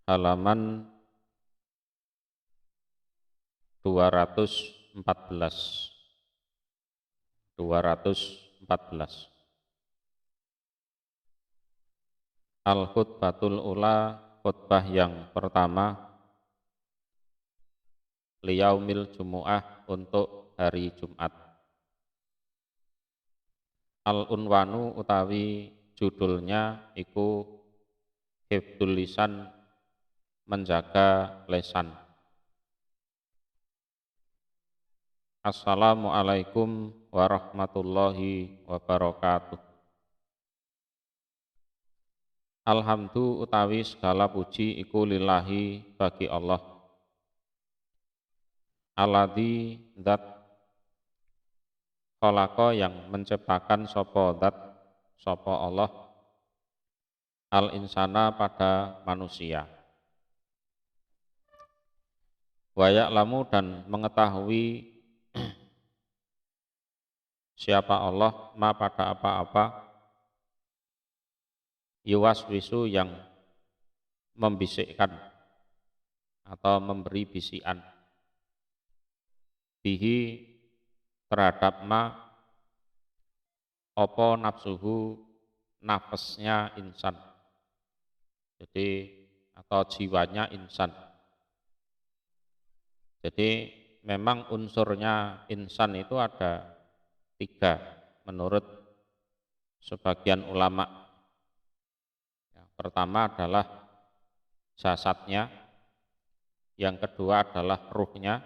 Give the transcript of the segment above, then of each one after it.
halaman 214. 214. Al-khutbatul ula, khutbah yang pertama, liyaumil jumu'ah, untuk hari Jumat. Al-unwanu utawi judulnya iku hifdzul lisan, menjaga lesan. Assalamualaikum warahmatullahi wabarakatuh. Alhamdu utawi segala puji iku lillahi, bagi Allah. Alladzi zat khalaqa, yang menciptakan sapa zat, sapa Allah, al insana, pada manusia. Wa ya'lamu, dan mengetahui siapa Allah, ma, pada apa-apa, yuwaswisu, yang membisikkan atau memberi bisikan, bihi, terhadap ma, opo nafsuhu, nafasnya insan, jadi atau jiwanya insan. Jadi memang unsurnya insan itu ada 3 menurut sebagian ulama. Yang pertama adalah jasadnya, yang kedua adalah ruhnya,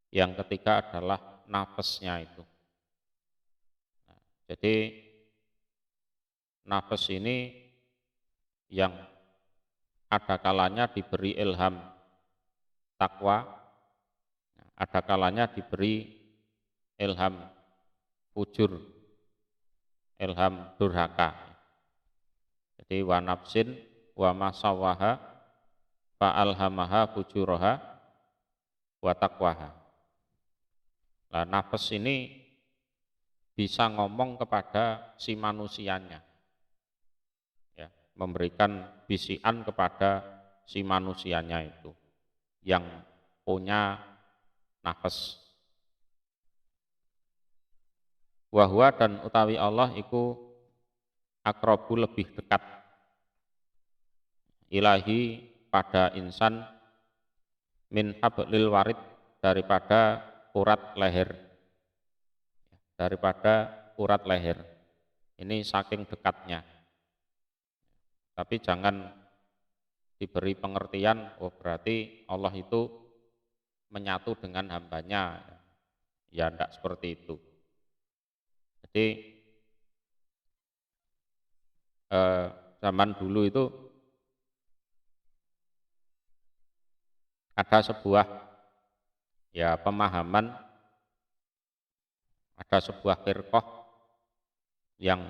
yang ketiga adalah nafasnya itu. Nah, jadi nafas ini yang ada kalanya diberi ilham takwa, ada kalanya diberi ilham fujur, ilham durhaka. Jadi wa nafsin wa masawaha fa alhamaha fujuraha wa taqwaha. Nah, nafas ini bisa ngomong kepada si manusianya, ya, memberikan bisikan kepada si manusianya itu yang punya nafas. Wahwa, dan utawi Allah iku akrobu, lebih dekat, ilahi, pada insan, min hablil warid, daripada urat leher, daripada urat leher. Ini saking dekatnya. Tapi jangan diberi pengertian, oh berarti Allah itu menyatu dengan hambanya. Ya tidak seperti itu. Jadi zaman dulu itu ada sebuah, ya, pemahaman, ada sebuah firqah yang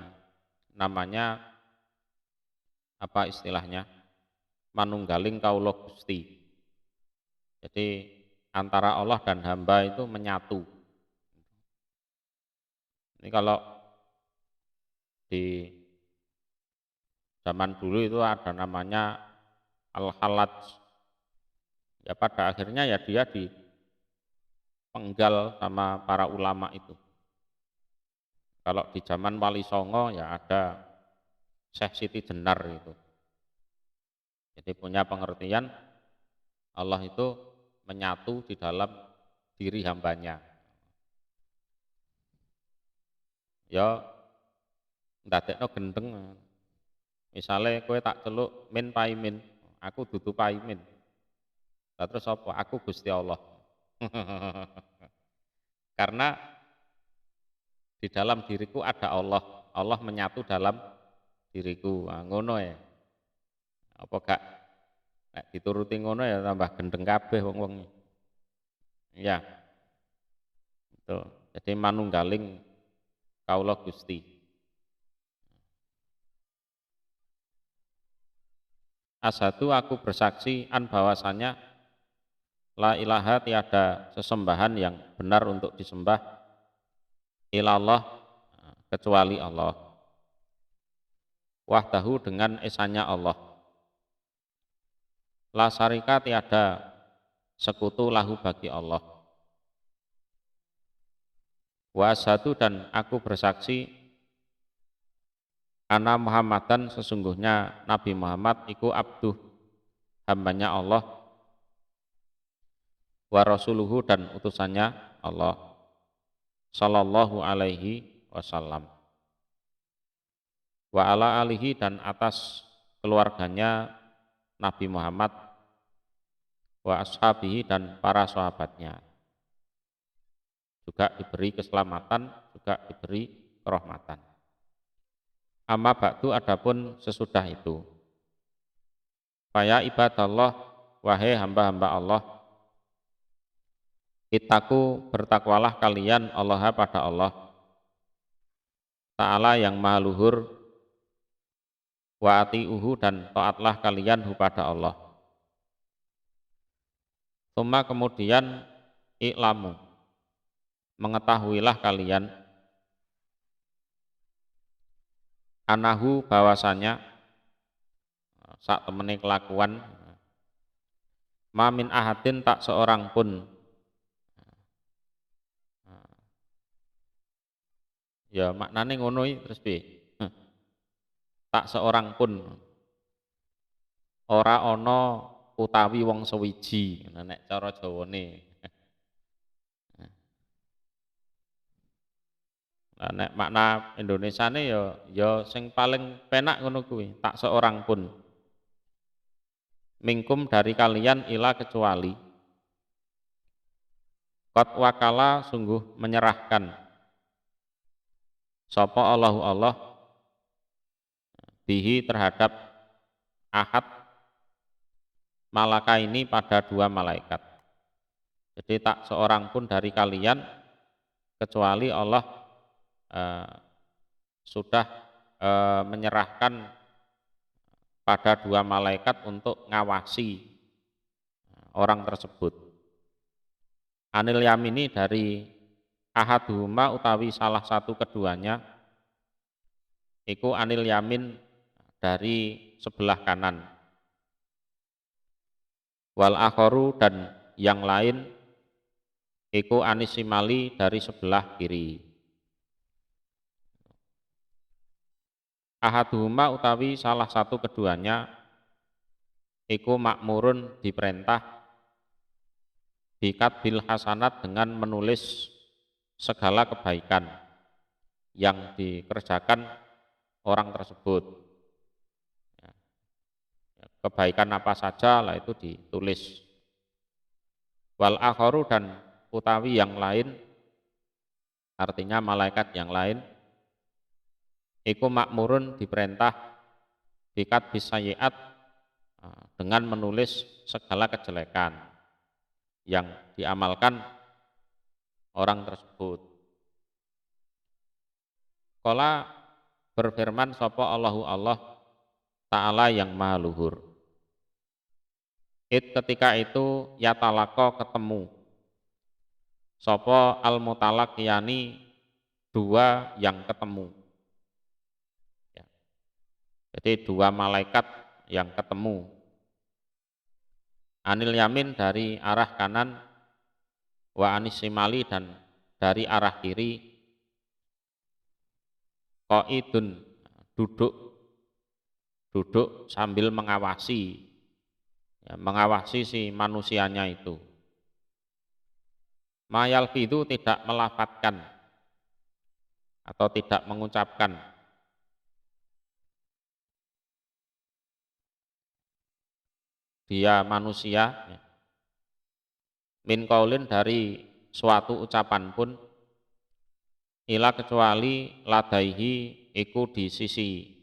namanya apa istilahnya, manunggaling kaula Gusti. Jadi antara Allah dan hamba itu menyatu. Ini kalau di zaman dulu itu ada namanya al-halaj. Ya pada akhirnya ya dia dipenggal sama para ulama itu. Kalau di zaman Wali Songo ya ada Syekh Siti Jenar itu. Jadi punya pengertian Allah itu menyatu di dalam diri hambanya. Ya ndadekno gendeng. Misalnya kowe tak celuk min paimin, aku dudu paimin. Lah terus apa? Aku Gusti Allah. Karena di dalam diriku ada Allah. Allah menyatu dalam diriku. Nah, ngono ya. Apa gak nek dituruti ngono ya tambah gendeng kabeh wong-wong. Ya. Itu. Jadi manunggaling kaula Gusti. Asadu, aku bersaksi, an bahwasanya la ilaha, tiada sesembahan yang benar untuk disembah, ilallah, kecuali Allah. Wahdahu, dengan esanya Allah. La syarika tiada sekutu lahu bagi Allah. Wa asyhadu dan aku bersaksi ana Muhammadan sesungguhnya Nabi Muhammad iku abduh hambanya Allah wa rasuluhu dan utusannya Allah sallallahu alaihi wasallam wa ala alihi dan atas keluarganya Nabi Muhammad wa ashabihi dan para sahabatnya juga diberi keselamatan, juga diberi kerahmatan. Amma ba'du adapun sesudah itu. Faya ibadallah, wahai hamba-hamba Allah, ittaku bertakwalah kalian Allah pada Allah Ta'ala yang maha luhur, wa ati'uhu dan taatlah kalian kepada Allah. Tsumma kemudian i'lamu, mengetahuilah kalian anahu bahwasanya sak temene kelakuan mamin ahadin tak seorang pun ya maknane ngono terus piye tak seorang pun ora ana utawi wong sewiji nek cara Jawane. Nah, nek makna Indonesiane ya sing paling penak ngono kuwi, tak seorang pun. Mingkum dari kalian ila kecuali qad wakala sungguh menyerahkan sapa Allahu Allah bihi terhadap ahad malaka ini pada dua malaikat. Jadi tak seorang pun dari kalian kecuali Allah sudah menyerahkan pada dua malaikat untuk ngawasi orang tersebut. Anil yamini dari ahaduhuma utawi salah satu keduanya iku anil yamin dari sebelah kanan. Wal akharu dan yang lain iku anisimali dari sebelah kiri. Ahaduhuma utawi salah satu keduanya iku makmurun diperintah bikat bil hasanat dengan menulis segala kebaikan yang dikerjakan orang tersebut. Kebaikan apa saja lah itu ditulis. Wal akharu dan utawi yang lain artinya malaikat yang lain iku makmurun diperintah bikat bisayiat dengan menulis segala kejelekan yang diamalkan orang tersebut. Qala berfirman sapa Allahu Allah Ta'ala yang maha luhur. Ketika itu yatalaqo ketemu sapa al mutalaqiyani dua yang ketemu. Jadi dua malaikat yang ketemu. Anil yamin dari arah kanan, wa anis simali dan dari arah kiri. Qaidun duduk sambil mengawasi, mengawasi si manusianya itu. Mayal itu tidak melafatkan atau tidak mengucapkan. Dia manusia min qaulin dari suatu ucapan pun ila kecuali ladaihi iku di sisi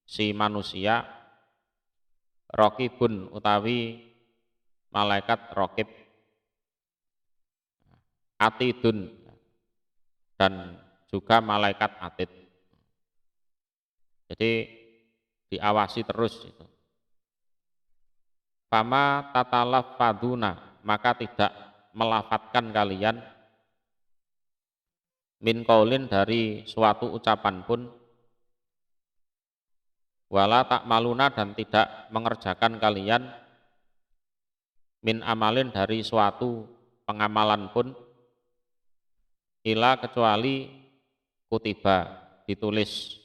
si manusia raqibun utawi malaikat raqib atidun dan juga malaikat atid. Jadi diawasi terus itu. Fama tatalaffaduna maka tidak melafatkan kalian min qaulin dari suatu ucapan pun wala tak maluna dan tidak mengerjakan kalian min amalin dari suatu pengamalan pun ila kecuali kutiba ditulis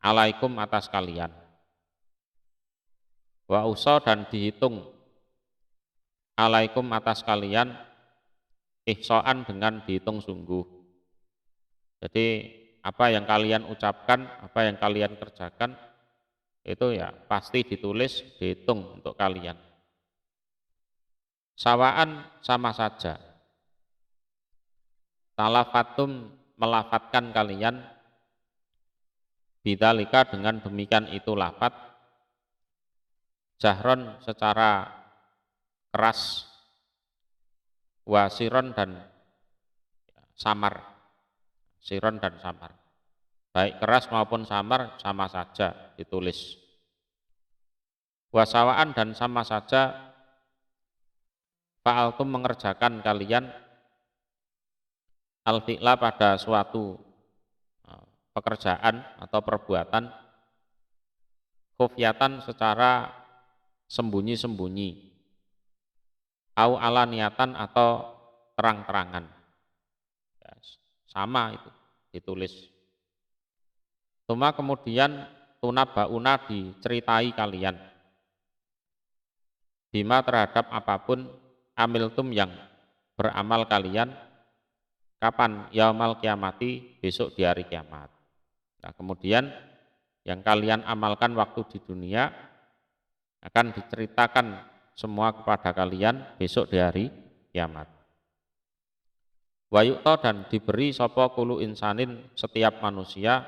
alaikum atas kalian wa usa dan dihitung alaikum atas kalian ihsaan dengan dihitung sungguh. Jadi apa yang kalian ucapkan, apa yang kalian kerjakan itu ya pasti ditulis, dihitung untuk kalian. Sawaan sama saja. Talafatum melafatkan kalian bidzalika dengan demikian itu lafat jahron secara keras wasiron dan samar, siron dan samar, baik keras maupun samar sama saja ditulis. Wasawaan dan sama saja fa'altum mengerjakan kalian al-fi'la pada suatu pekerjaan atau perbuatan khufyatan secara sembunyi-sembunyi au alaniatan atau terang-terangan. Ya, sama itu ditulis. Tuma kemudian tunabauna diceritai kalian bima terhadap apapun amiltum yang beramal kalian kapan yaumal kiamati besok di hari kiamat. Nah, kemudian yang kalian amalkan waktu di dunia akan diceritakan semua kepada kalian besok di hari kiamat. Wa yu'ta dan diberi sapa kulu insanin setiap manusia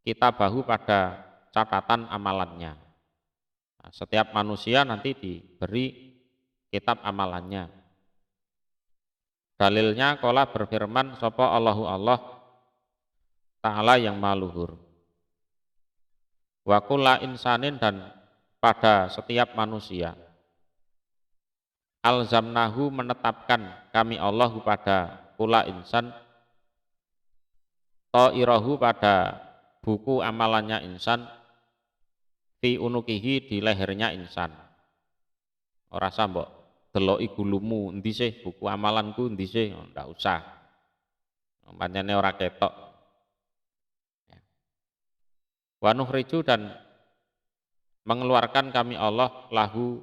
kitabahu pada catatan amalannya. Nah, setiap manusia nanti diberi kitab amalannya. Dalilnya qala berfirman sapa Allahu Allah Ta'ala yang maluhur. Wa kulla insanin dan pada setiap manusia alzamnahu menetapkan kami Allah pada kulla insan ta'irahu pada buku amalannya insan fi unukihi di lehernya insan. Ora sambok deloki gulumu endi sih buku amalanku endi sih, ndak usah. Pancene ora ketok. Wa nukhriju dan mengeluarkan kami Allah lahu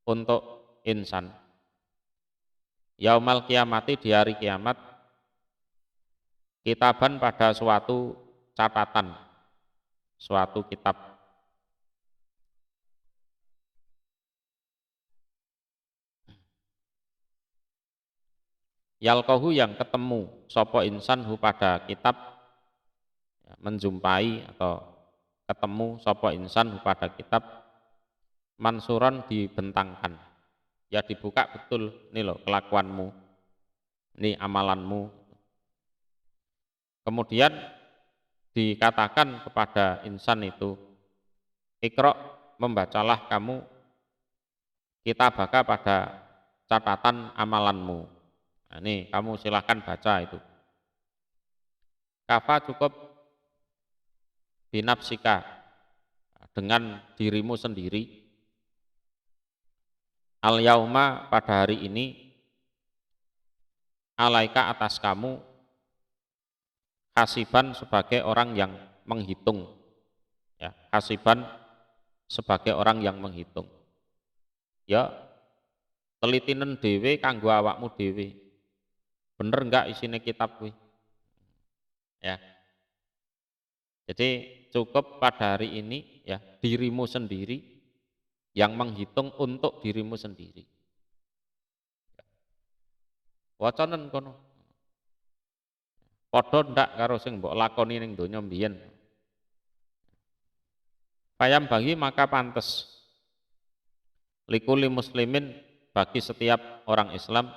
untuk insan yaumal kiamati di hari kiamat kitaban pada suatu catatan, suatu kitab. Yalkohu yang ketemu sopo insan hu pada kitab, menjumpai atau ketemu sopo insan hu pada kitab mansuron dibentangkan, ya dibuka betul nih loh kelakuanmu, ini amalanmu. Kemudian dikatakan kepada insan itu, Iqra membacalah kamu kitabaka pada catatan amalanmu. Nah, ini kamu silahkan baca itu. Kafa cukup binafsika dengan dirimu sendiri. Al yauma pada hari ini alaika atas kamu hasiban sebagai orang yang menghitung. Ya, hasiban sebagai orang yang menghitung. Ya, telitinen dewe kanggo awakmu dewe. Bener enggak isinya kitab kuwi? Ya. Jadi cukup pada hari ini ya dirimu sendiri yang menghitung untuk dirimu sendiri. Wacanen kono. Padha ndak karo sing mbok lakoni ning donya mbiyen. Payam bagi maka pantes likuli muslimin bagi setiap orang Islam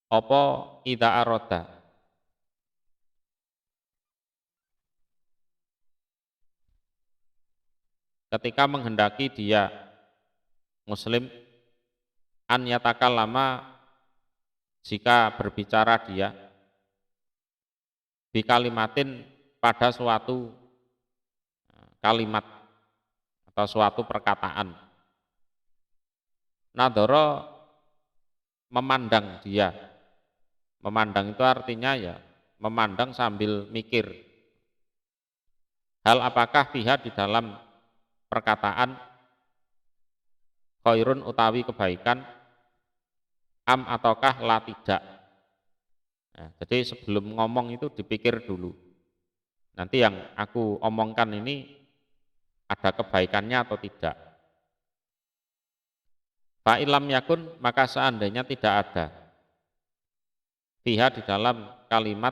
apa idza aroda ketika menghendaki dia muslim an yatakallama jika berbicara dia bikalimatin pada suatu kalimat atau suatu perkataan. Nadhara memandang dia. Memandang itu artinya ya memandang sambil mikir. Hal apakah pihak di dalam perkataan khairun utawi kebaikan am ataukah la tidak. Nah, jadi sebelum ngomong itu dipikir dulu. Nanti yang aku omongkan ini ada kebaikannya atau tidak. Fa'ilam yakun, maka seandainya tidak ada fiha di dalam kalimat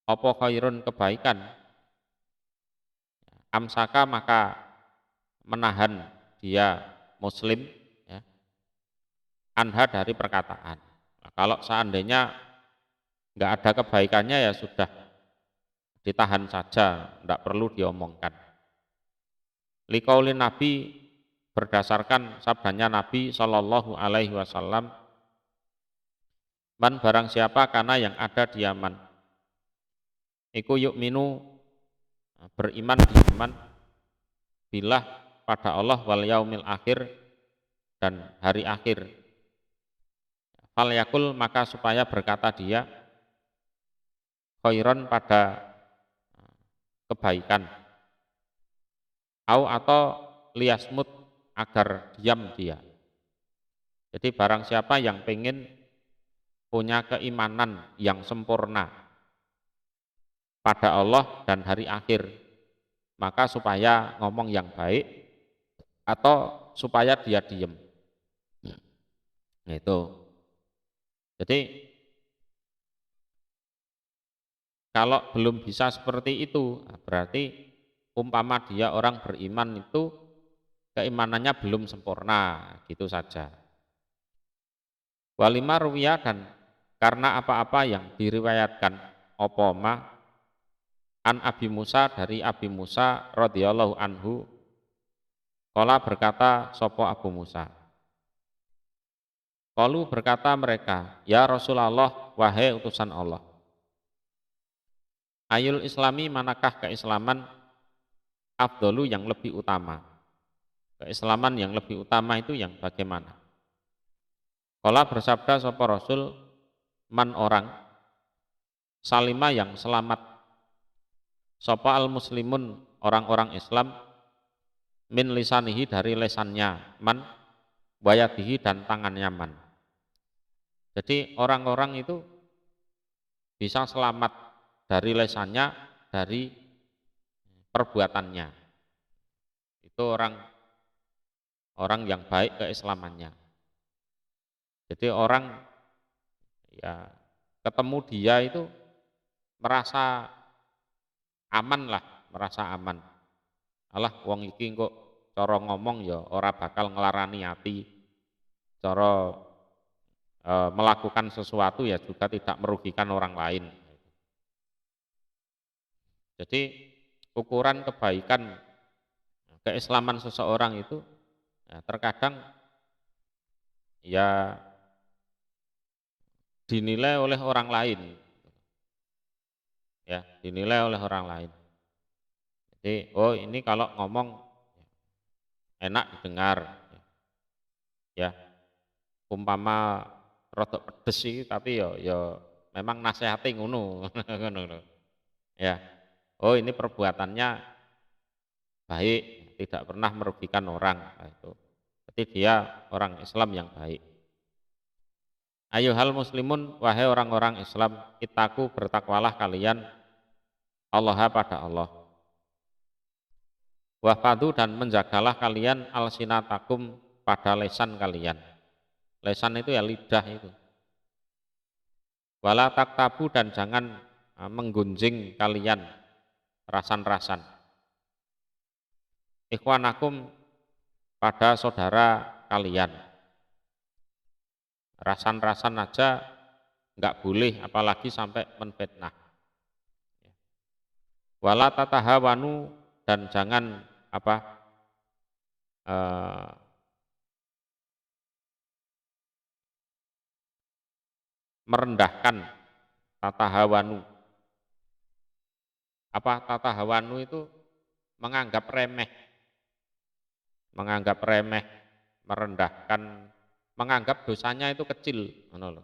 apa khairun kebaikan, amsaka maka menahan dia muslim ya, anha dari perkataan. Nah, kalau seandainya nggak ada kebaikannya ya sudah ditahan saja, tidak perlu diomongkan. Liqaulin Nabi, berdasarkan sabdanya Nabi Shallallahu Alaihi Wasallam, man barang siapa karena yang ada di Yaman, iku yu'minu beriman beriman bilah pada Allah wal yaumil akhir dan hari akhir. Fal yakul maka supaya berkata dia khairan pada kebaikan, au atau liasmut agar diam dia. Jadi barang siapa yang pengen punya keimanan yang sempurna pada Allah dan hari akhir, maka supaya ngomong yang baik atau supaya dia diam. Itu. Jadi kalau belum bisa seperti itu, berarti umpama dia orang beriman itu keimanannya belum sempurna, gitu saja. Walima ruwiya, dan karena apa-apa yang diriwayatkan opoma an Abi Musa, dari Abi Musa radhiyallahu anhu, qala berkata sopo Abu Musa, qalu berkata mereka, ya Rasulullah, wahai utusan Allah, ayul islami, manakah keislaman, afdolu yang lebih utama. Keislaman yang lebih utama itu yang bagaimana? Qala bersabda sapa Rasul, man orang, salima yang selamat, sapa al muslimun orang-orang Islam, min lisanihi dari lesannya, man wayadihi dan tangannya man. Jadi orang-orang itu bisa selamat dari lesannya, dari perbuatannya. Itu orang yang baik keislamannya. Jadi orang ya ketemu dia itu merasa aman lah, merasa aman. Alah wong iki kok cara ngomong ya ora bakal ngelarani hati, cara melakukan sesuatu ya juga tidak merugikan orang lain. Jadi ukuran kebaikan keislaman seseorang itu ya, terkadang ya dinilai oleh orang lain, ya dinilai oleh orang lain. Jadi oh ini kalau ngomong enak didengar, ya umpama rodok pedes sih, tapi ya memang nasihati ngono, ya oh ini perbuatannya baik, tidak pernah merugikan orang, nah, itu berarti dia orang Islam yang baik. Ayuhal muslimun, wahai orang-orang Islam, itaku bertakwalah kalian Allah pada Allah. Wahfadu, dan menjagalah kalian alsinatakum pada lesan kalian. Lesan itu ya lidah itu. Wala taktabu, dan jangan menggunjing kalian rasan-rasan. Ikhwanakum pada saudara kalian. Rasan-rasan aja enggak boleh, apalagi sampai menfitnah. Wala tatahawanu, dan jangan merendahkan. Tatahawanu. Tatahawanu itu menganggap remeh, merendahkan, menganggap dosanya itu kecil, ngono lho.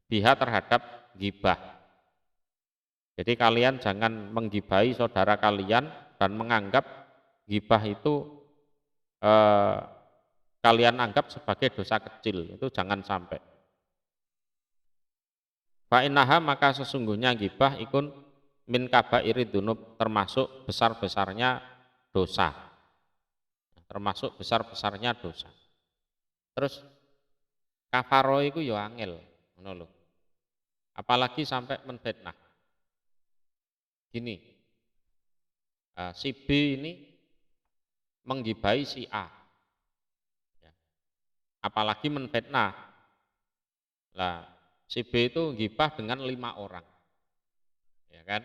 Biha terhadap gibah. Jadi kalian jangan menggibahi saudara kalian dan menganggap gibah itu kalian anggap sebagai dosa kecil, itu jangan sampai. Fa innaha maka sesungguhnya gibah ikun min kabairi dzunub, termasuk besar-besarnya dosa. Termasuk besar-besarnya dosa. Terus kafaro iku ya angel, ngono lho. Apalagi sampai menfitnah. Gini, si B ini menggibahi si A, ya. Apalagi menfitnah. Lah, si B itu gibah dengan 5 orang, ya kan?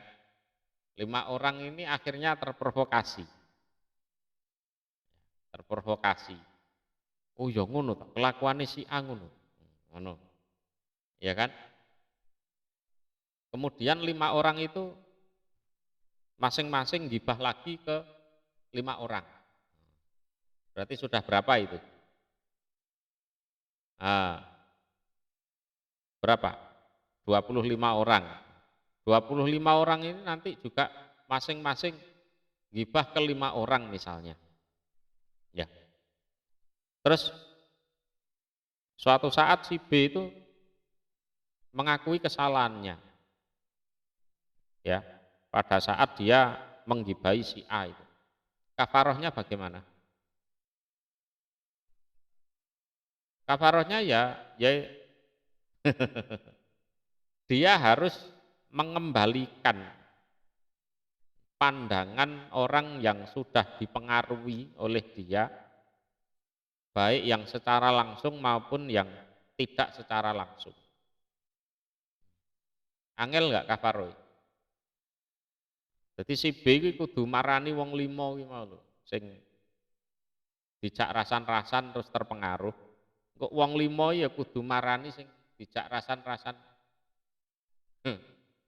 5 orang ini akhirnya terprovokasi. Oh ya ngono tak kelakuane si A ngono. Ngono. Ya kan? Kemudian 5 orang itu masing-masing gibah lagi ke 5 orang. Berarti sudah berapa itu? Berapa? 25 orang. 25 orang ini nanti juga masing-masing gibah ke 5 orang misalnya. Ya. Terus suatu saat si B itu mengakui kesalahannya. Ya, pada saat dia menggibahi si A itu. Kafarohnya bagaimana? Kafarohnya ya dia harus mengembalikan pandangan orang yang sudah dipengaruhi oleh dia, baik yang secara langsung maupun yang tidak secara langsung. Angel enggak kafaroh? Jadi si B iki kudu marani wong 5 iki mau lho, sing dijak rasan-rasan terus terpengaruh. Kok wong 5 ya kudu marani sing dijak rasan-rasan.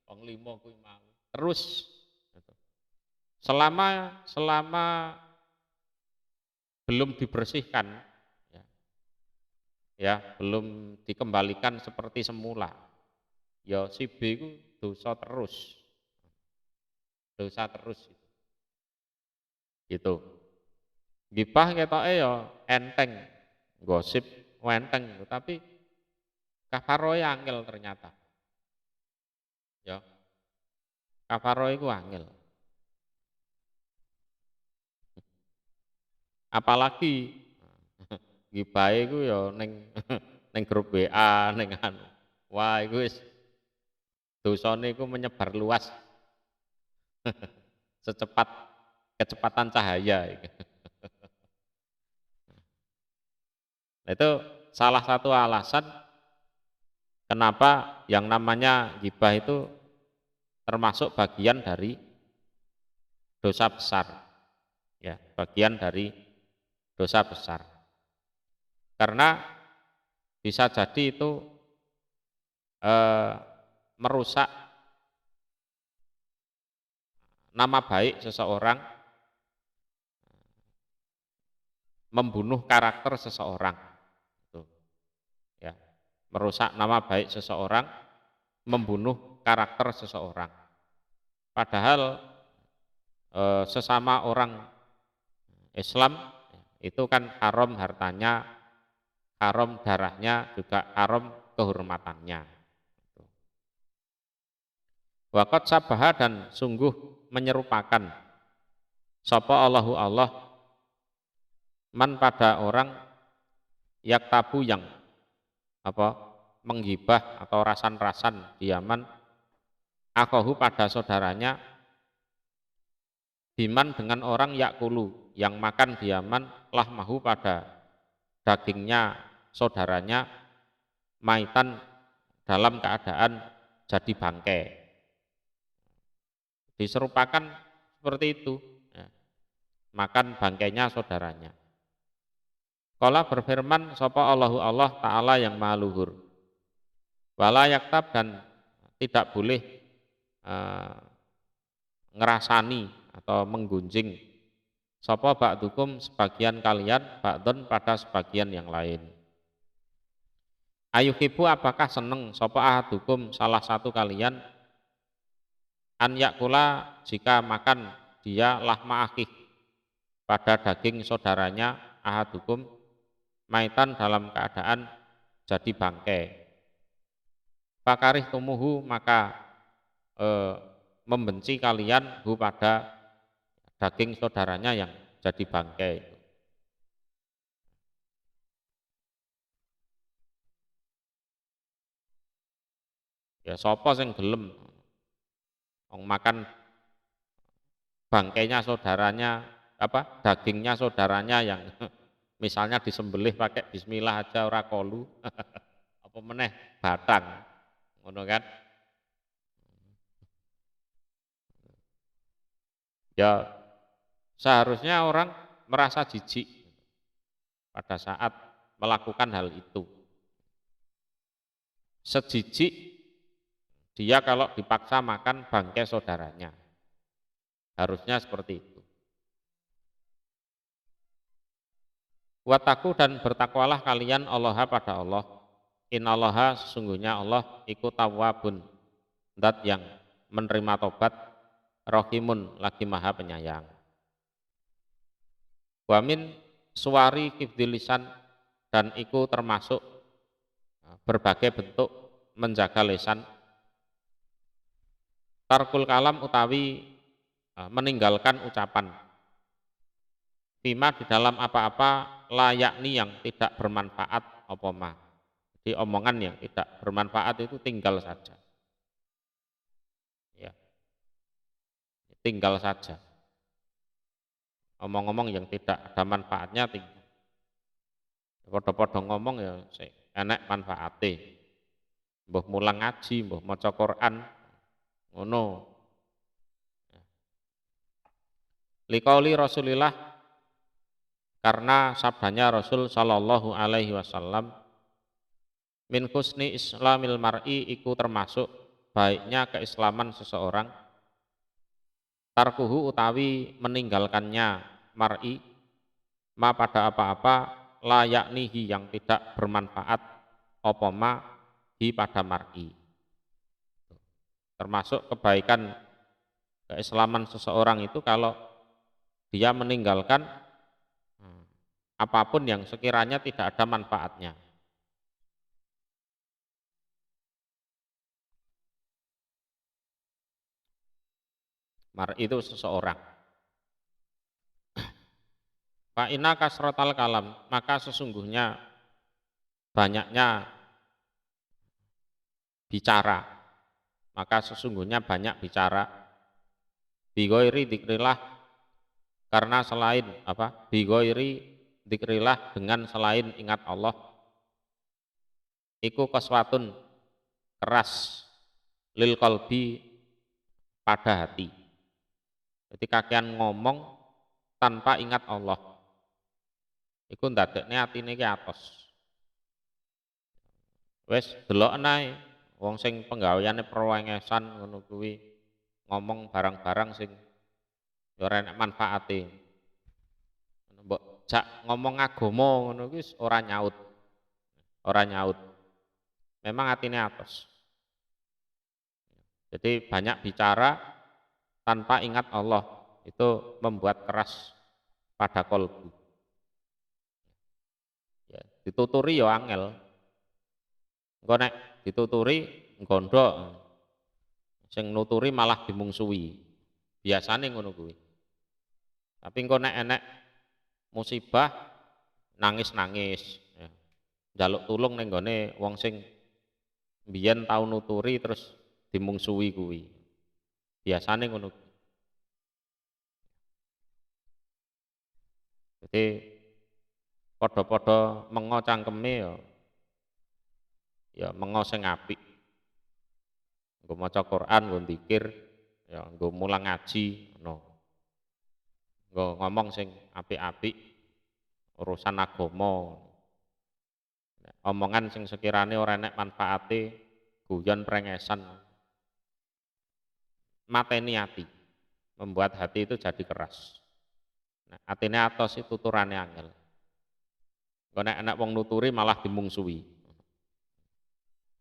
Wong 5 kuwi mau. Terus selama belum dibersihkan, ya belum dikembalikan seperti semula, ya si B itu dosa terus gitu. Gibah ketoke ya enteng, gosip enteng, tapi kafaroe angel ternyata. Ya. Kafaroe iku angel. Apalagi gibahe iku ya ning ning grup WA, ning anu. Wah, iku wis dosane iku menyebar luas. Kecepatan cahaya. Nah, itu salah satu alasan kenapa yang namanya gibah itu termasuk bagian dari dosa besar. Ya, bagian dari dosa besar. Karena bisa jadi itu merusak nama baik seseorang, membunuh karakter seseorang. Ya, merusak nama baik seseorang, membunuh karakter seseorang. Padahal sesama orang Islam itu kan haram hartanya, haram darahnya, juga haram kehormatannya. Waqat sabaha dan sungguh menyerupakan sapa Allahu Allah man pada orang yaktabu yang menggibah atau rasan-rasan diaman akahu pada saudaranya biman dengan orang yakulu yang makan diaman lahmahu pada dagingnya saudaranya maitan dalam keadaan jadi bangkai. Diserupakan seperti itu, ya. Makan bangkainya saudaranya. Qala berfirman sapa Allahu Allah Ta'ala yang maha luhur. Wala yaktab dan tidak boleh ngerasani atau menggunjing sapa ba'dukum sebagian kalian ba'dun pada sebagian yang lain. Ayuhibu apakah seneng sapa ahadukum salah satu kalian an yakula jika makan dia lahma akhih pada daging saudaranya ahadukum maitan dalam keadaan jadi bangkai. Fakarih tumuhu maka membenci kalian hu pada daging saudaranya yang jadi bangkai. Ya sapa sing gelem wong makan bangkainya saudaranya dagingnya saudaranya yang misalnya disembelih pakai bismillah aja ora kolu apa meneh batang ngono kan. Ya seharusnya orang merasa jijik pada saat melakukan hal itu. Sejijik dia kalau dipaksa makan bangkai saudaranya. Harusnya seperti itu. Wataku dan bertakwalah kalian Allah pada Allah. Innallaha sesungguhnya Allah iku tawwabun, zat yang menerima tobat, rahimun lagi maha penyayang. Wamin suwari kifdilisan dan iku termasuk berbagai bentuk menjaga lisan. Tarkul kalam utawi meninggalkan ucapan. Bima di dalam apa-apa layakni yang tidak bermanfaat apa ma. Jadi omongan yang tidak bermanfaat itu tinggal saja. Ya, tinggal saja. Omong-omong yang tidak ada manfaatnya tinggal. Podo-podo ngomong ya enek manfaate. Mbuh mulang ngaji, mbuh maca Quran, ngono. Liqauli Rasulillah karena sabdanya Rasul sallallahu alaihi wasallam min husni islamil mar'i iku termasuk baiknya keislaman seseorang tarkuhu utawi meninggalkannya mar'i ma pada apa-apa layaknihi yang tidak bermanfaat apa ma hi pada mar'i. Termasuk kebaikan keislaman seseorang itu kalau dia meninggalkan apapun yang sekiranya tidak ada manfaatnya. Mar'i itu seseorang. Fa inna kasratal kalam, maka sesungguhnya banyaknya bicara, maka sesungguhnya banyak bicara bigoiri dikrilah karena selain bigoiri dikrilah dengan selain ingat Allah iku kaswatun keras lil qalbi pada hati. Jadi kakean ngomong tanpa ingat Allah iku ndadekne atine ki atos. Wis delok nae wong sing penggaweane perwengesan ngono kuwi ngomong barang-barang sing ya ora enek manfaate. Mbok jak ngomong agama ngono kuwi ora nyaut. Ora nyaut. Memang atine atos. Jadi banyak bicara tanpa ingat Allah itu membuat keras pada kolbu. Ya, dituturi ya angel. Engko nek dituturi nggondo sing nuturi malah dimungsuhi. Biasane ngono kuwi. Tapi engko nek enek musibah nangis-nangis ya. Njaluk tulung ning gone wong sing mbiyen tau nuturi terus dimungsuhi kuwi. Biasane ngono. Jadi padha-padha mengo cangkeme ya mengo sing apik. Nggo maca Quran, nggo dzikir, ya nggo mulang ngaji ngono. Nggo ngomong sing apik-apik urusan agama. Omongan sing sekirane ora enek manfaate guyon prengesan mateni ati. membuat hati itu jadi keras. Nah, atine atos itu tuturane angel. Kok nek anak wong nuturi malah dimungsuhi.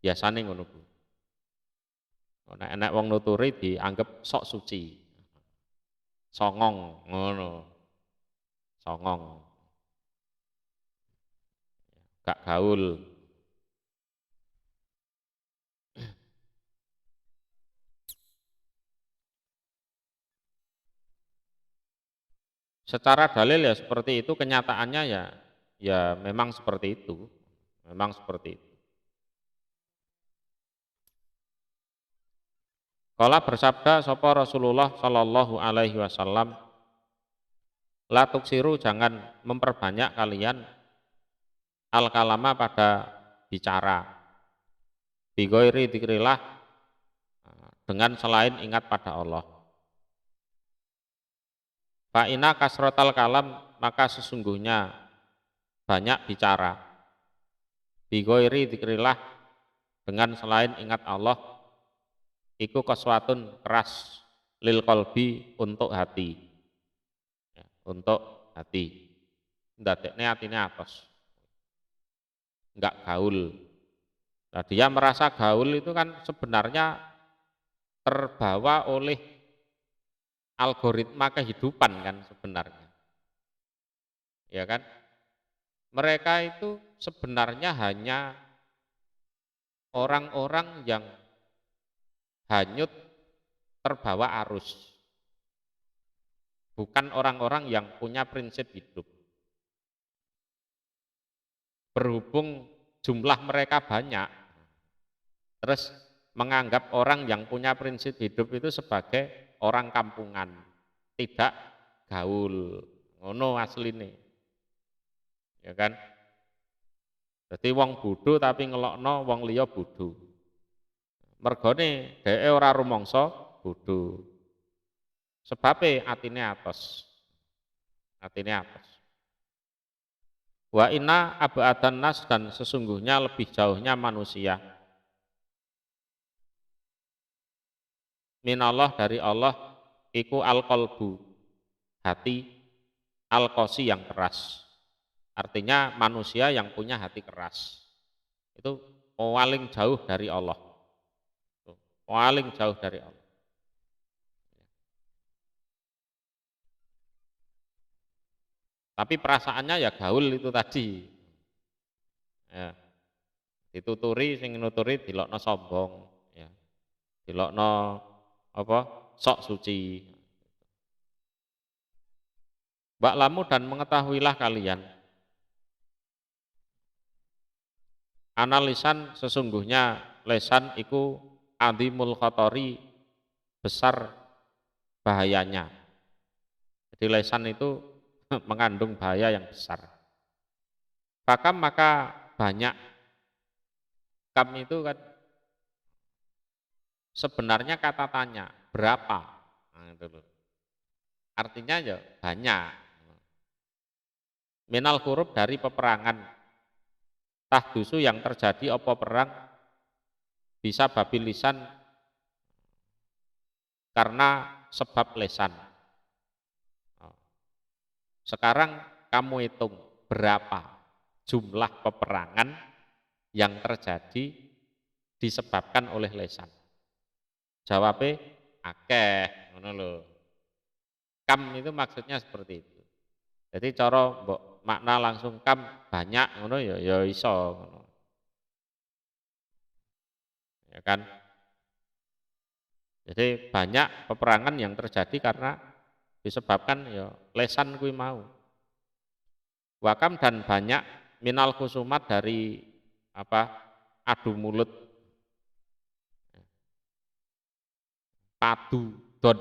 Biasane ngono ku. Kok nek anak wong nuturi dianggap sok suci. Songong ngono. Songong. Gak gaul. Secara dalil ya seperti itu, kenyataannya ya memang seperti itu. Memang seperti itu. Kala bersabda sapa Rasulullah sallallahu alaihi wasallam, la tuksiru, jangan memperbanyak kalian al kalama pada bicara. Bigoiri dikrilah, dengan selain ingat pada Allah. Fa'ina kasrotal kalam, maka sesungguhnya banyak bicara. Bigoiri dikrilah, dengan selain ingat Allah, iku kaswatun keras lil kolbi, untuk hati. Ya, untuk hati. Ndadekne atine atos. Enggak gaul. Nah, dia merasa gaul itu kan sebenarnya terbawa oleh algoritma kehidupan kan sebenarnya. Ya kan? Mereka itu sebenarnya hanya orang-orang yang hanyut terbawa arus. Bukan orang-orang yang punya prinsip hidup. Berhubung jumlah mereka banyak, terus menganggap orang yang punya prinsip hidup itu sebagai orang kampungan, tidak gaul. Ngono asline. Ya kan? Jadi wong bodho tapi ngelokno wong liya bodho. Mergone dheke ora rumangsa bodho. Sebabe atine atos. Atine atos. Wa inna abadan nas, dan sesungguhnya lebih jauhnya manusia. Minallah, dari Allah, iku al-qalbu, hati, al-qasi, yang keras. Artinya manusia yang punya hati keras. Itu paling jauh dari Allah. Paling jauh dari Allah. Tapi perasaannya ya gaul itu tadi. Ya, dituturi, sing nuturi dilokno sombong, ya. Dilokno apa? Sok suci. Lamu, dan mengetahuilah kalian, analisan sesungguhnya lesan iku adimul khotori, besar bahayanya. Jadi lesan itu mengandung bahaya yang besar. Fakam, maka banyak. Kam itu kan sebenarnya kata tanya, berapa? Nah, itu loh. Artinya ya banyak. Minal huruf, dari peperangan. Tahdusu, yang terjadi apa perang, bisa babil lisan, karena sebab lesan. Sekarang kamu hitung berapa jumlah peperangan yang terjadi disebabkan oleh lesan. Jawabnya akeh, ngono lho. Kam itu maksudnya seperti itu. Jadi cara mbok makna langsung kam banyak ngono ya iso ngono. Ya kan? Jadi banyak peperangan yang terjadi karena disebabkan ya lesan kuwi mau. Wakam, dan banyak minal khusumat, dari apa? Adu mulut, padu don.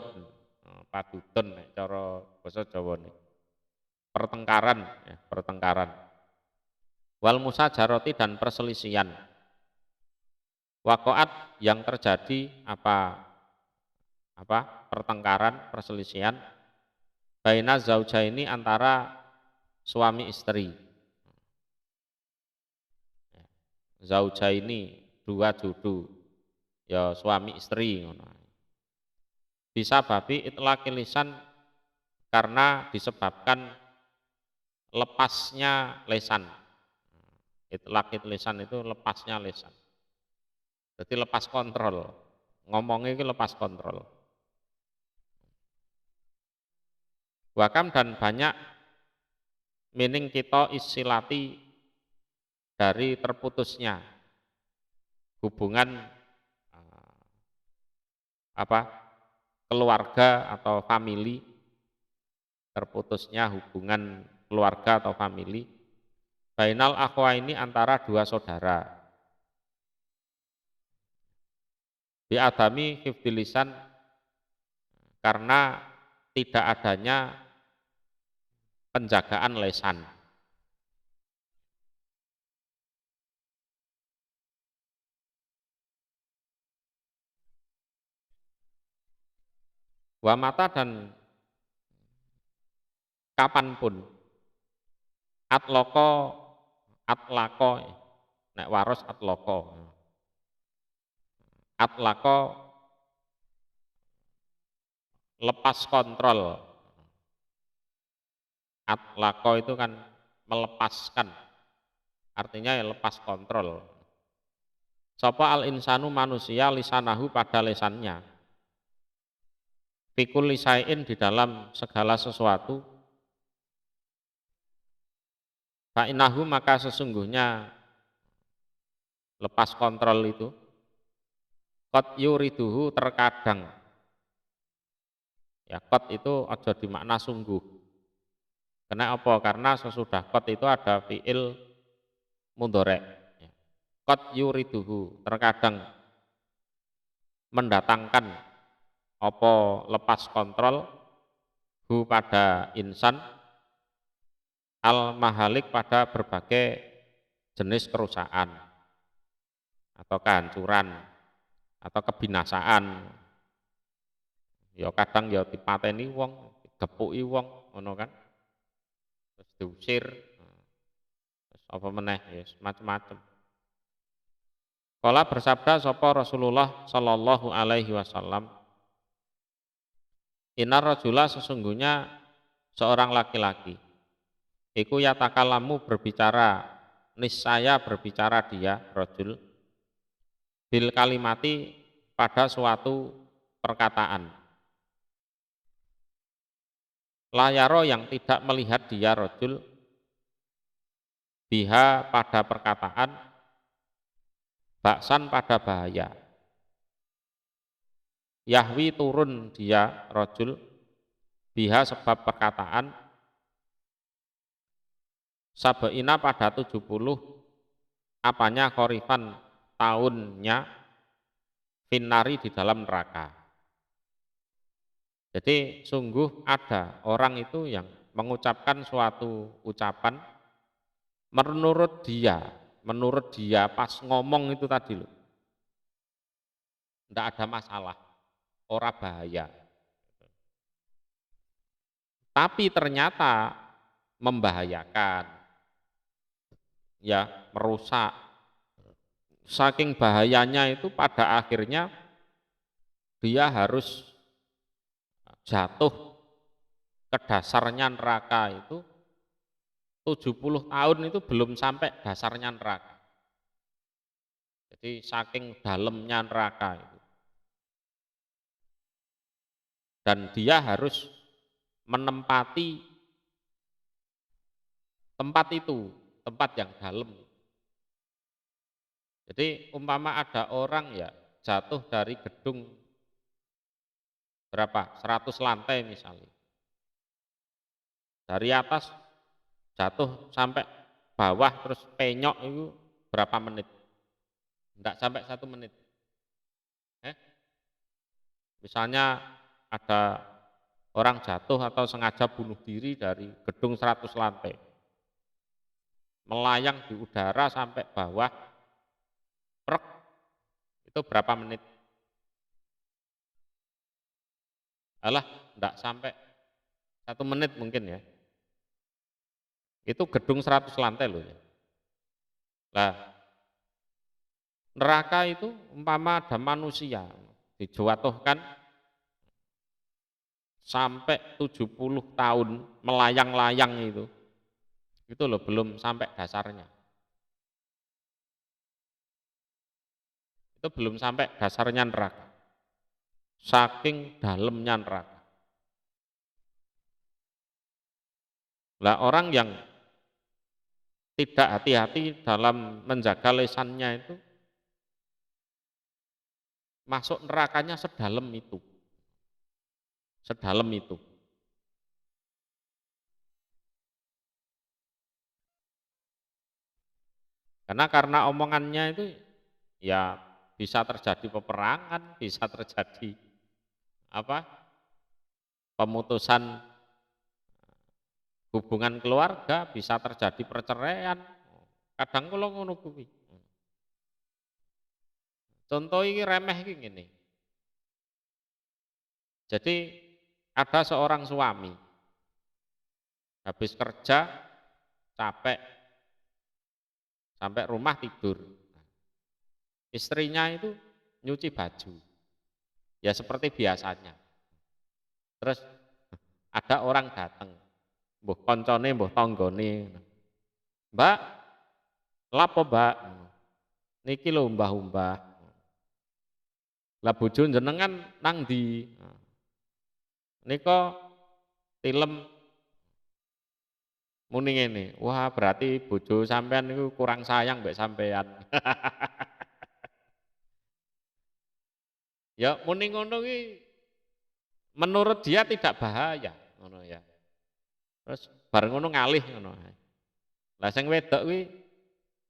Padu don cara basa Jawa nih. Pertengkaran, ya, pertengkaran. Wal musajaroti, dan perselisihan. Wakoat, yang terjadi apa pertengkaran, perselisihan. Baina zaujaini, antara suami istri. Zaujaini, 2 jodoh, ya suami istri ngono. bisa babi itlaqil lisan karena disebabkan lepasnya lesan. Itlaqil lisan itu lepasnya lesan. Jadi lepas kontrol. Ngomongnya itu lepas kontrol. Wakam dan banyak mining kita isilati dari terputusnya hubungan keluarga atau famili, terputusnya hubungan keluarga atau famili bainal akhwa ini antara dua saudara bi adami hifdzil lisan karena tidak adanya penjagaan lesan. Wa mata dan kapanpun atloko nek waros atlako lepas kontrol. Atlako itu kan melepaskan, artinya ya lepas kontrol. Sapa al insanu manusia lisanahu pada lesannya. Fikul lisain di dalam segala sesuatu. Fa'inahu maka sesungguhnya lepas kontrol itu qad yuriduhu terkadang. Ya qad itu aja dimakna sungguh. Kenapa? Karena sesudah qad itu ada fi'il mudhari'. Qad yuriduhu terkadang mendatangkan apa lepas kontrol hu pada insan al mahalik pada berbagai jenis kerusakan atau kehancuran atau kebinasaan. Ya kadang ya dipateni wong, digepuki wong, ngono kan. Terus diusir. Terus apa meneh ya macam-macam. Kala bersabda sapa Rasulullah sallallahu alaihi wasallam, Innar rajula sesungguhnya seorang laki-laki iku yatakalamu berbicara, niscaya berbicara dia rajul bil kalimati pada suatu perkataan. Layaro yang tidak melihat dia rajul biha pada perkataan, baksan pada bahaya. Yahwi turun dia rajul biha sebab perkataan sabaina pada 70 apanya korifan tahunnya finnari di dalam neraka. Jadi sungguh ada orang itu yang mengucapkan suatu ucapan menurut dia pas ngomong itu tadi loh, tidak ada masalah, ora bahaya. Tapi ternyata membahayakan, ya merusak. Saking bahayanya itu pada akhirnya dia harus jatuh ke dasarnya neraka itu 70 tahun itu belum sampai dasarnya neraka. Jadi saking dalamnya neraka itu. Dan dia harus menempati tempat itu, tempat yang dalam. Jadi umpama ada orang ya jatuh dari gedung berapa? 100 lantai misalnya. Dari atas jatuh sampai bawah terus penyok itu berapa menit? Enggak sampai 1 menit. Misalnya ada orang jatuh atau sengaja bunuh diri dari gedung 100 lantai. Melayang di udara sampai bawah, prek, itu berapa menit? Alah, enggak sampai 1 menit mungkin ya. Itu gedung 100 lantai loh ya. Nah, neraka itu umpama ada manusia dijatuhkan sampai 70 tahun melayang-layang itu loh belum sampai dasarnya. Itu belum sampai dasarnya neraka. Saking dalamnya neraka. Lah orang yang tidak hati-hati dalam menjaga lisannya itu masuk nerakanya sedalam itu. Sedalam itu. Karena omongannya itu ya bisa terjadi peperangan, bisa terjadi apa? Pemutusan hubungan keluarga, bisa terjadi perceraian. Kadang kula ngono kuwi. Contoh ini remeh iki ngene. Jadi ada seorang suami habis kerja capek sampai rumah tidur. Istrinya itu nyuci baju. Ya seperti biasanya. Terus ada orang datang. Mbuh koncone, mbuh tanggane. Mbak, lapo Mbak? Niki lho mbah-mbah. Lah bojo jenengan nang ndi? Nika tilem muni ngene. Wah, berarti bojo sampean niku kurang sayang mbek sampean. Ya muni ngono ki menurut dia tidak bahaya, ngono ya. Terus bareng ngono ngalih ngono. Lah sing wedok kuwi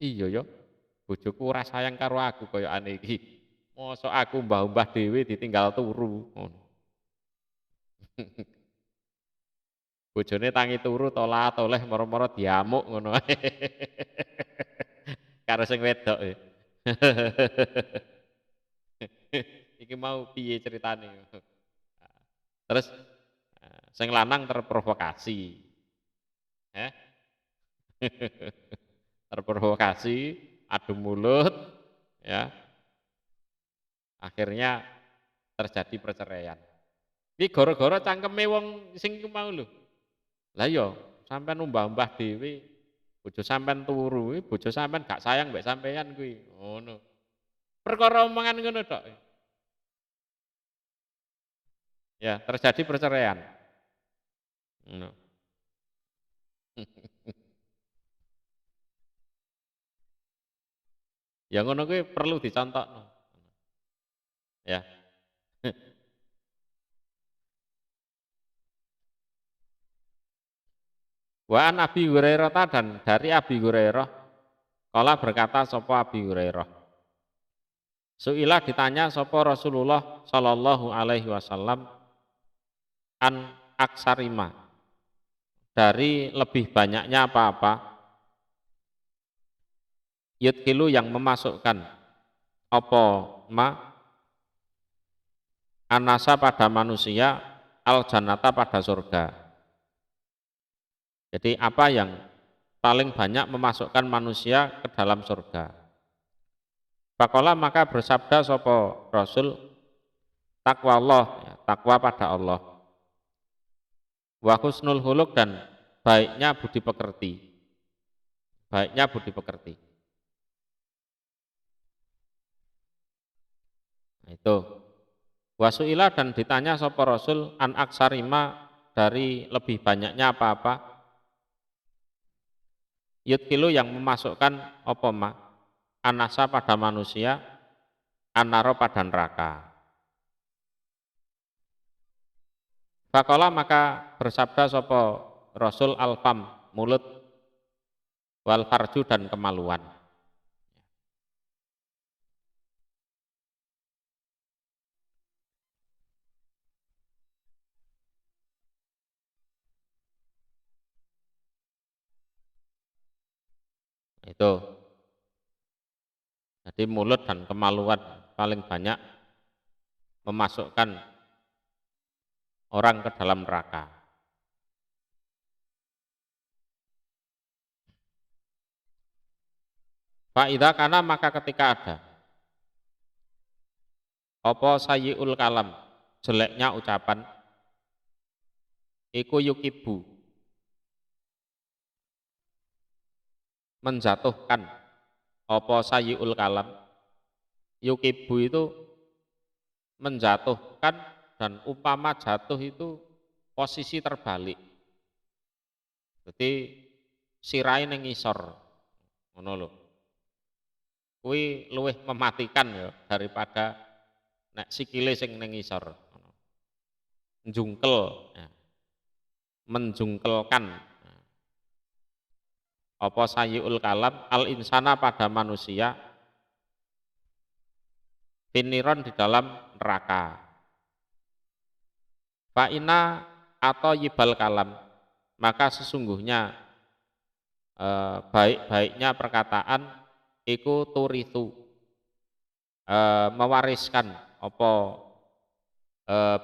iya ya, bojoku ora sayang karo aku koyokane iki. Mosok aku mbah-mbah dhewe ditinggal turu ngono. Bojone tangi turu tolah toleh moro-moro diamuk ngono ae. Karo sing wedok e. Iki mau piye ceritane? Terus sing lanang terprovokasi. Eh? Terprovokasi, adu mulut, ya. Akhirnya terjadi perceraian. Iki gara-gara cangkeme wong sing iku mau lho. Lah iya, sampean umbah-umbah dhewe, bojo sampean turu, bojo sampean gak sayang mbek sampean kuwi. Ngono. Perkara omongan ngono tok. Ya, terjadi perceraian. Ngono. Ya ngono kuwi perlu dicontohno. Ya. Wa an Abi Hurairah dan dari Abi Hurairah kala berkata sapa Abi Hurairah. Su'ilah ditanya sapa Rasulullah sallallahu alaihi wasallam an aksarima dari lebih banyaknya apa-apa yudkilu yang memasukkan apa ma anasa pada manusia al jannata pada surga. Jadi apa yang paling banyak memasukkan manusia ke dalam surga. Faqala maka bersabda sapa Rasul takwa Allah, ya, takwa pada Allah. Wa husnul huluk dan baiknya budi pekerti. Baiknya budi pekerti. Nah, itu. Wasuila dan ditanya sapa Rasul an aksarima dari lebih banyaknya apa-apa. Yudkilu yang memasukkan apa ma anasa pada manusia, anaro pada neraka. Fakola maka bersabda sapa Rasul alfam mulut wal farju dan kemaluan. Itu. Jadi mulut dan kemaluan paling banyak memasukkan orang ke dalam neraka. Fa'idha karena maka ketika ada apa sayyi'ul kalam, jeleknya ucapan, iku yukibu, menjatuhkan, apa sayyiul kalam. Yukibu itu menjatuhkan, dan umpama jatuh itu posisi terbalik. Jadi sirai ning ngisor, ngono lho. Kuwi luwih mematikan ya daripada nek sikile sing ning ngisor. Njungkel, ya, menjungkelkan. Apa sayyiul kalam al insana pada manusia, finiron di dalam neraka. Fa'ina atau yibal kalam, maka sesungguhnya baik-baiknya perkataan iku turithu, mewariskan apa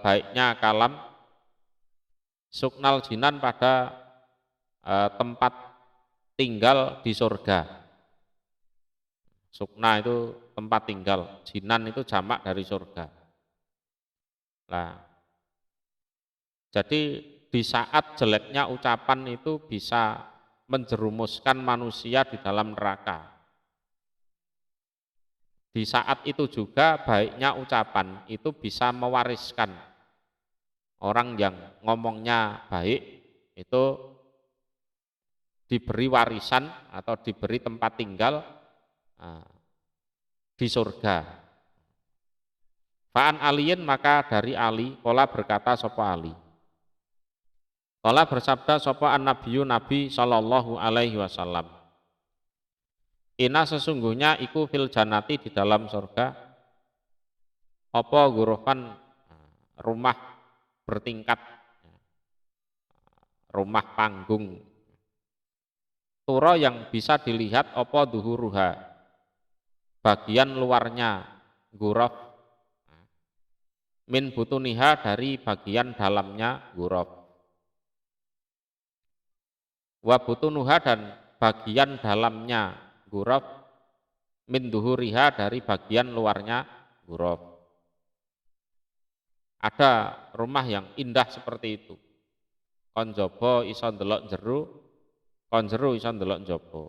baiknya kalam suknal jinan pada tempat tinggal di surga. Sukna itu tempat tinggal, jinan itu jamak dari surga. Nah, jadi di saat jeleknya ucapan itu bisa menjerumuskan manusia di dalam neraka. Di saat itu juga baiknya ucapan itu bisa mewariskan. Orang yang ngomongnya baik itu diberi warisan atau diberi tempat tinggal di surga. Fa'an aliyin, maka dari Ali, qala berkata sapa Ali. Qala bersabda sapa an-nabiyyu nabi sallallahu alaihi wasallam. Ina sesungguhnya iku fil jannati di dalam surga apa ghurafan, rumah bertingkat, rumah panggung. Turo yang bisa dilihat apa duhuruha, bagian luarnya, ghuraf, min butuniha dari bagian dalamnya ghuraf. Wa butunuha, dan bagian dalamnya ghuraf, min duhuriha dari bagian luarnya ghuraf. Ada rumah yang indah seperti itu. Kon jaba iso ndelok jero, kon jero iso ndelok jaba.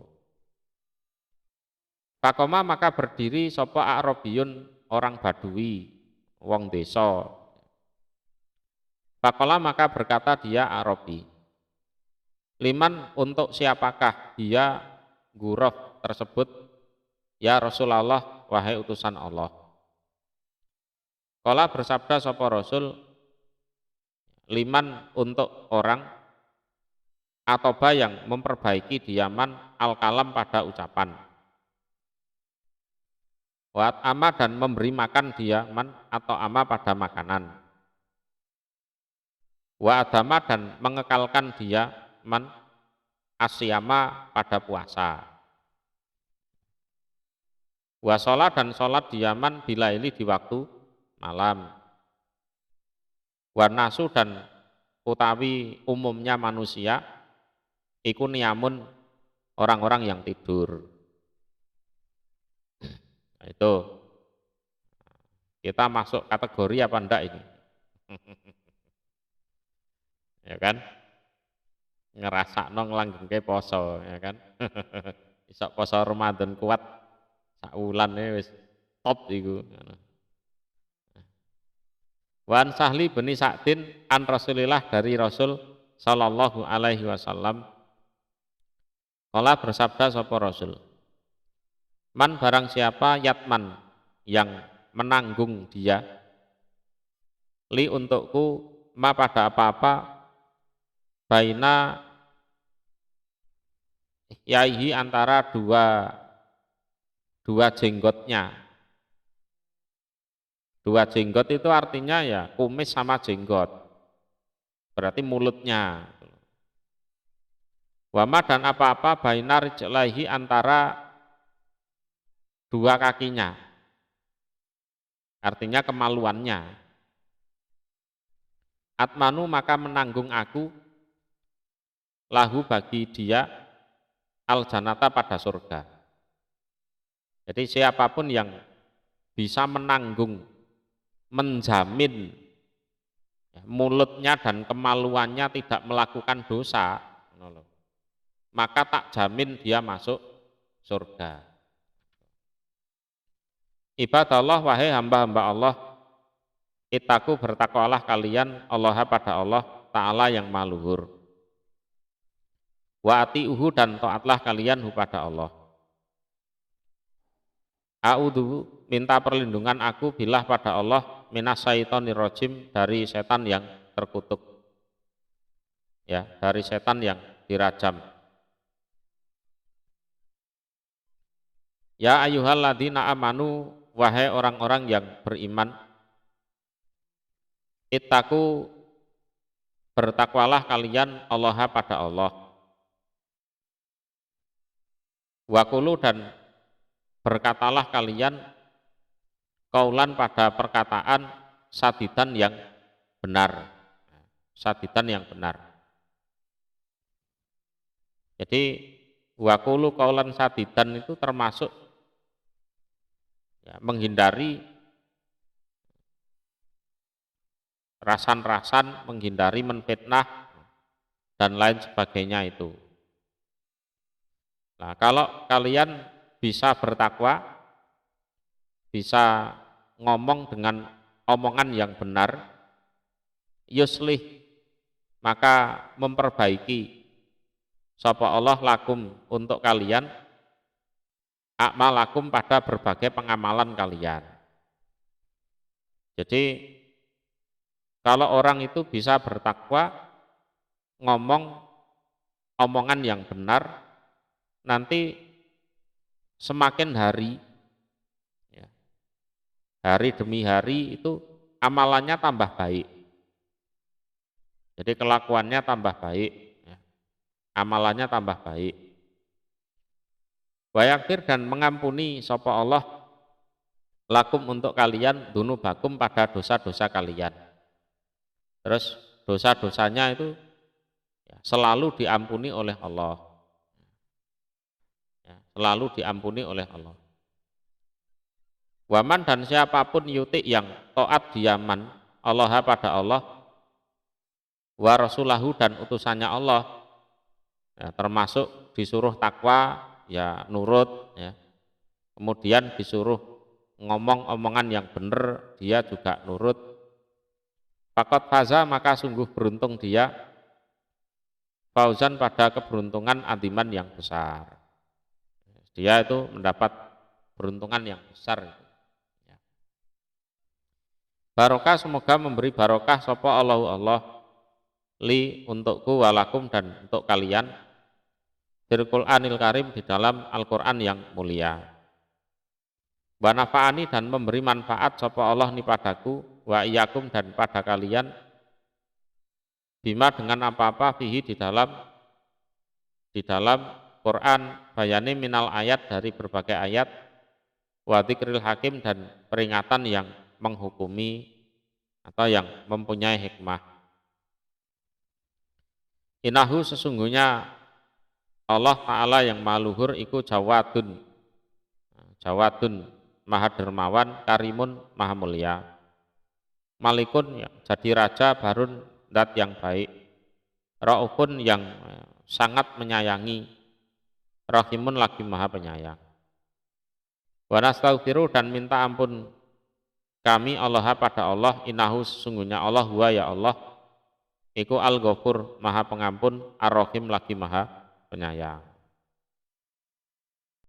Fakoma, maka berdiri sapa A'rabiyun, orang Badui, wong desa. Fakola, maka berkata dia Arabi, liman, untuk siapakah dia ghuraf tersebut, ya Rasulullah, wahai utusan Allah. Kala bersabda sapa Rasul, liman, untuk orang, atoba yang memperbaiki diaman, al-kalam pada ucapan. Wat ama, dan memberi makan diaman atau ama pada makanan. Wa adama, dan mengekalkan diaman asyama pada puasa. Wa sholat, dan sholat diaman bilaili di waktu malam. Wa nasu, dan utawi umumnya manusia iku niyamun, orang-orang yang tidur. Nah, itu kita masuk kategori apa enggak ini? Ya kan? Ngerasakno nglanggengke poso, ya kan? Isok poso Ramadan kuat sak wulan wis top iku. Wan Sahli bin Sa'din an Rasulillah, dari Rasul sallallahu alaihi wasallam. Kala bersabda sapa Rasul, man, barang siapa, yatman, yang menanggung dia, li, untukku, ma, pada apa-apa, baina yaihi, antara dua jenggotnya. Dua jenggot itu artinya ya kumis sama jenggot, berarti mulutnya. Wama, dan apa-apa, baina rijlaihi, antara dua kakinya, artinya kemaluannya. Atmanu, maka menanggung aku, lahu, bagi dia, al janata, pada surga. Jadi siapapun yang bisa menanggung, menjamin mulutnya dan kemaluannya tidak melakukan dosa, maka tak jamin dia masuk surga. Ibadallah, wahai hamba-hamba Allah, itaku bertakwalah kalian Allah pada Allah Ta'ala yang maluhur. Wa ati'uhu, dan taatlah kalian pada Allah. A'udhu, minta perlindungan aku billah pada Allah minas syaitonir rajim, dari setan yang terkutuk. Ya, dari setan yang dirajam. Ya ayyuhalladzina amanu, wahai orang-orang yang beriman, ittaku, bertakwalah kalian Allah pada Allah. Wakulu, dan berkatalah kalian kaulan pada perkataan sadidan yang benar. Sadidan yang benar. Jadi wakulu kaulan sadidan itu termasuk ya, menghindari rasan-rasan, menghindari menfitnah dan lain sebagainya itu. Nah, kalau kalian bisa bertakwa, bisa ngomong dengan omongan yang benar, yuslih, maka memperbaiki sapa Allah lakum, untuk kalian, akmalakum, pada berbagai pengamalan kalian. Jadi kalau orang itu bisa bertakwa, ngomong omongan yang benar, nanti semakin hari, ya, hari demi hari itu amalannya tambah baik. Jadi kelakuannya tambah baik, ya, amalannya tambah baik. Wa yaghfir, dan mengampuni sapa Allah lakum, untuk kalian, dunubakum, pada dosa-dosa kalian. Terus dosa-dosanya itu ya, selalu diampuni oleh Allah. Ya, selalu diampuni oleh Allah. Waman, dan siapapun yuti, yang taat diaman Allah pada Allah, wa rasulahu, dan utusannya Allah, ya, termasuk disuruh takwa, ya nurut, ya. Kemudian disuruh ngomong omongan yang benar, dia juga nurut. Faqad faza, maka sungguh beruntung dia, fauzan, pada keberuntungan adiman yang besar. Dia itu mendapat peruntungan yang besar. Ya. Barokah, semoga memberi barokah sapa Allahu Allah li, untukku, walakum, dan untuk kalian, fil Qur'anil Karim, di dalam Al-Qur'an yang mulia. Wa nafa'ani, dan memberi manfaat sapa Allah ni padaku, wa iyyakum, dan pada kalian, bima, dengan apa-apa, fihi, di dalam Quran, bayani minal ayat, dari berbagai ayat, wa dzikril hakim, dan peringatan yang menghukumi atau yang mempunyai hikmah. Innahu, sesungguhnya Allah Ta'ala yang maluhur iku jawadun, maha dermawan, karimun, maha mulia, malikun, ya, jadi raja, barun, dat yang baik, raufun, yang sangat menyayangi, rahimun, lagi maha penyayang. Wa nastaghfiru, dan minta ampun kami Allah pada Allah, innahu, sesungguhnya Allah, huwa, ya Allah, iku al-ghafur, maha pengampun, ar-rahim, lagi maha penyayang.